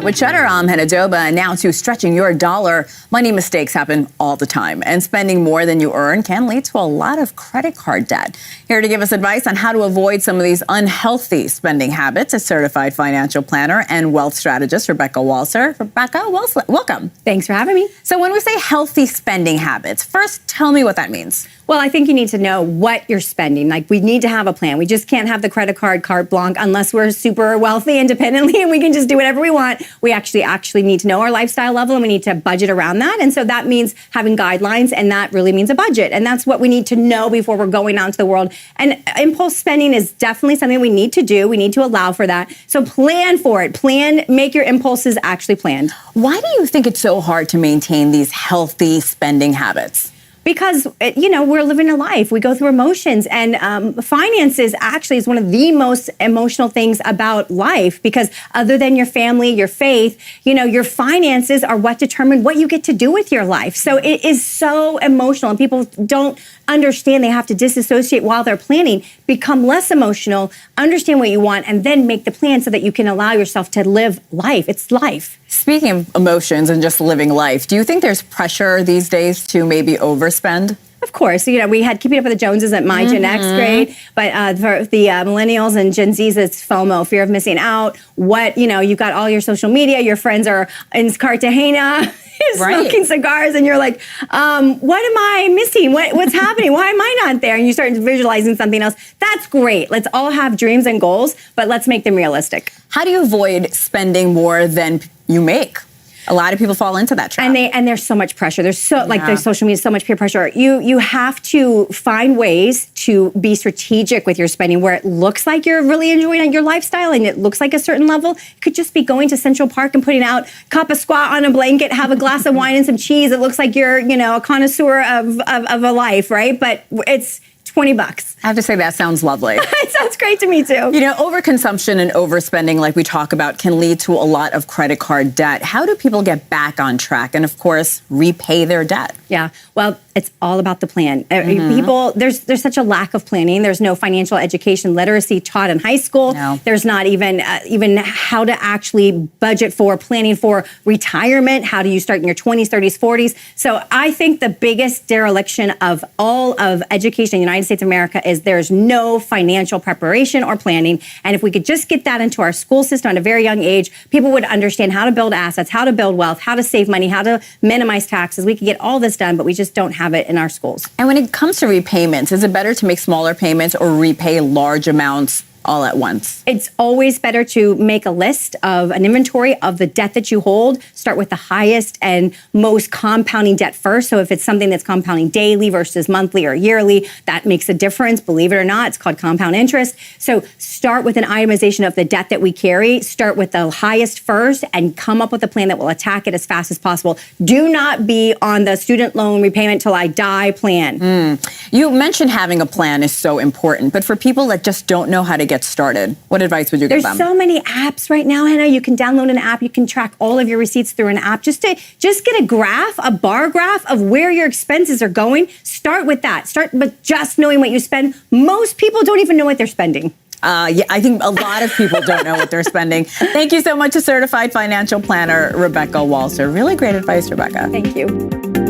With Cheddar, I'm Adoba, and now to stretching your dollar. Money mistakes happen all the time, and spending more than you earn can lead to a lot of credit card debt. Here to give us advice on how to avoid some of these unhealthy spending habits is certified financial planner and wealth strategist Rebecca Walser. Rebecca, welcome. Thanks for having me. So when we say healthy spending habits, first tell me what that means. Well, I think you need to know what you're spending. Like, we need to have a plan. We just can't have the carte blanche unless we're super wealthy independently and we can just do whatever we want. We actually need to know our lifestyle level, and we need to budget around that. And so that means having guidelines, and that really means a budget. And that's what we need to know before we're going out into the world. And impulse spending is definitely something we need to do. We need to allow for that. So plan for it. Make your impulses actually planned. Why do you think it's so hard to maintain these healthy spending habits? Because, we're living a life. We go through emotions, and finances actually is one of the most emotional things about life, because other than your family, your faith, your finances are what determine what you get to do with your life. So it is so emotional, and people don't understand. They have to disassociate while they're planning, become less emotional, understand what you want, and then make the plan so that you can allow yourself to live life. It's life. Speaking of emotions and just living life, do you think there's pressure these days to maybe overspend? Of course. We had Keeping Up with the Joneses at my Gen X grade, but for the millennials and Gen Zs, it's FOMO, fear of missing out. You've got all your social media, your friends are in Cartagena, smoking cigars, and you're like, what am I missing? What's happening? Why am I not there? And you start visualizing something else. That's great. Let's all have dreams and goals, but let's make them realistic. How do you avoid spending more than you make? A lot of people fall into that trap. And there's so much pressure. There's social media, so much peer pressure. You have to find ways to be strategic with your spending, where it looks like you're really enjoying your lifestyle and it looks like a certain level. It could just be going to Central Park and putting out a cup of squat on a blanket, have a glass of wine and some cheese. It looks like you're, a connoisseur of a life, right? But it's $20. I have to say, that sounds lovely. It sounds great to me too. Overconsumption and overspending, like we talk about, can lead to a lot of credit card debt. How do people get back on track and, of course, repay their debt? Yeah, well, it's all about the plan. People, there's such a lack of planning. There's no financial education literacy taught in high school. No. There's not even how to actually budget for planning for retirement. How do you start in your 20s, 30s, 40s? So I think the biggest dereliction of all of education in the United States of America is there's no financial preparation or planning. And if we could just get that into our school system at a very young age, people would understand how to build assets, how to build wealth, how to save money, how to minimize taxes. We could get all this done, but we just don't have it in our schools. And when it comes to repayments, is it better to make smaller payments or repay large amounts all at once? It's always better to make a list of an inventory of the debt that you hold. Start with the highest and most compounding debt first. So if it's something that's compounding daily versus monthly or yearly, that makes a difference. Believe it or not, it's called compound interest. So start with an itemization of the debt that we carry. Start with the highest first and come up with a plan that will attack it as fast as possible. Do not be on the student loan repayment till I die plan. You mentioned having a plan is so important, but for people that just don't know how to get started, what advice would you give them? There's so many apps right now, Hannah. You can download an app. You can track all of your receipts through an app. Just get a graph, a bar graph of where your expenses are going. Start with that. Start with just knowing what you spend. Most people don't even know what they're spending. Yeah, I think a lot of people don't know what they're spending. Thank you so much to certified financial planner Rebecca Walser. Really great advice, Rebecca. Thank you.